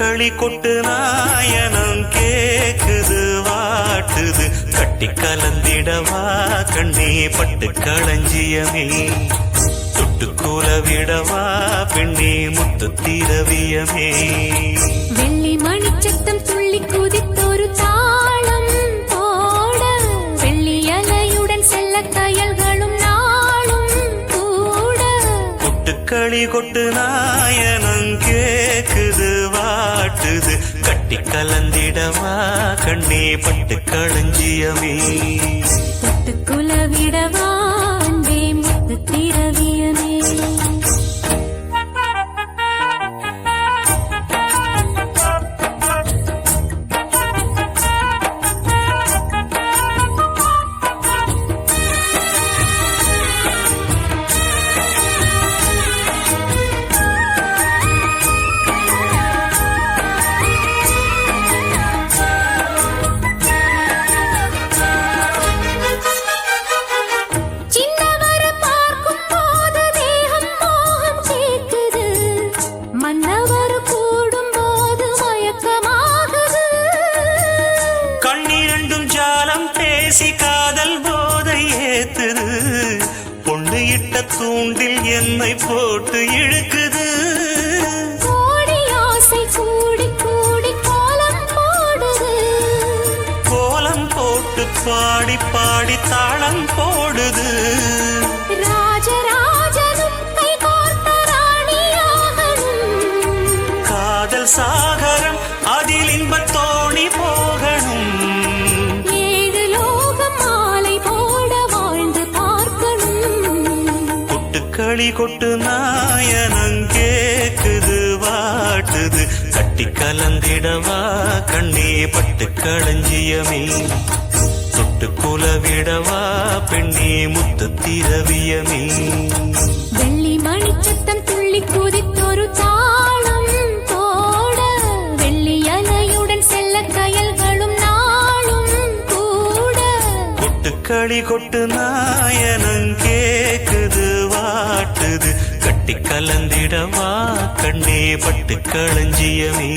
களி கொட்டு நாயனம் கேக்குது வாட்டுது கட்டி கலந்திடவா கண்ணே பட்டு களஞ்சியமே தொட்டுக்கூல விடவா பெண்ணே முத்து திரவியமே வெள்ளி மணிச்சத்தம் துள்ளி குதித்தொரு தாளம் போட வெள்ளி அலையுடன் செல்ல கயல்களும் நாளும் கூட கொட்டுக்களி கொட்டு நாயனம் கேக்குது வாட்டுது கட்டி கலந்திடவா கண்ணே பட்டு களஞ்சியமே தொட்டுக்குல விடவா அன்பே முத்து திரவியமே காதல் போதை ஏத்துது பொண்ணு இட்ட தூண்டில் என்னை போட்டு இழுக்குது கோடி ஆசை கூடி கூடி கோலம் போடுது கோலம் போட்டு பாடி பாடி தாளம் போடுது ராஜராஜனும் கை கோர்த்த ராணியாகணும் காதல் சாகரம் அதில் இன்பத் தோணி போகணும் களி கொட்டு நாயனம் கேக்குது வாட்டுது கட்டி கலந்திடவா கண்ணே பட்டு களஞ்சியமே தொட்டு குலவிடவா பெண்ணே முத்து திரவியமே வெள்ளி மணிச்சத்தம் துள்ளி குதித்தொரு தாளம் போட வெள்ளி அலையுடன் செல்ல கயல்களும் நாளும் கூட கொட்டுக்களி கொட்டு நாயனம் கேக்குது வாட்டுது கட்டி கலந்திடவா கண்ணே பட்டு களஞ்சியமே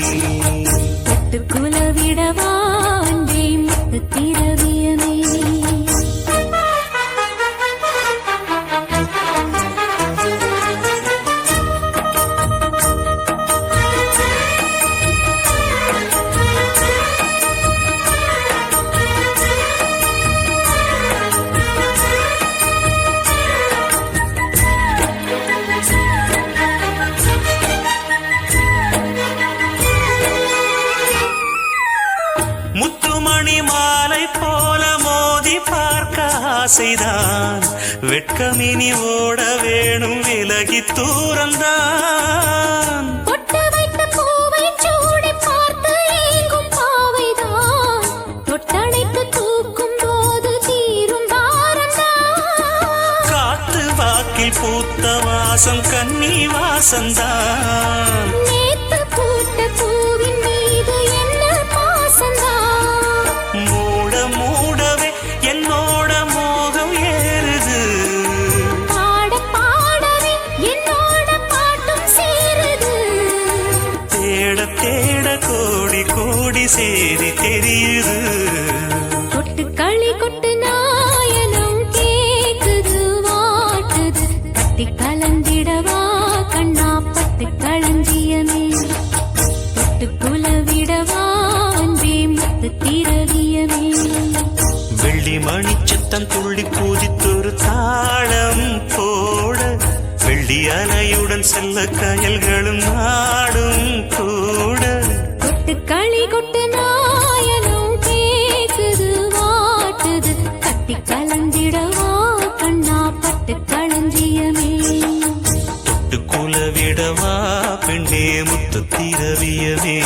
தொட்டுக்குல விடவா அன்பே முத்து திரவியமே முத்துமணி மாலை போல மோதி பார்க்க ஆசைதான் வெட்கமினி ஓட வேணும் விலகி தூரந்தான் பொட்டு வைத்த பூவை சூடி பார்த்து ஏங்கும் பாவைதான் தொட்டணைத்து தூக்கும் போது தீரும் பாரந்தான் காத்து வாக்கில் பூத்த வாசம் கன்னி வாசந்தான் நேத்து பூத்த பூவின் மீது என்ன பாசந்தான் மூட மூடவே என்னோட மோகம் ஏறுது பாட பாடவே என்னோட பாட்டும் சேருது தேட தேட கோடி கோடி சேரி தெரியுது கொட்டு களி கொட்டு நாயனம் கேக்குது வாட்டுது கட்டி கலந்திடவா கண்ணா பட்டு களஞ்சியமே தொட்டுக்குல விடவா அன்பே முத்து திரவியமே வெள்ளி மணிச்சத்தம் துள்ளி பூஜித்தொரு தாளம் போட வெள்ளி அலையுடன் செல்ல கயல்களும் நாடும் கூட கொட்டு களி கொட்டு நாயனம் கேக்குது வாட்டுது கட்டி கலந்திடவா கண்ணா பட்டு களஞ்சியமே தொட்டு குலவிடவா பெண்ணே முத்து திரவியமே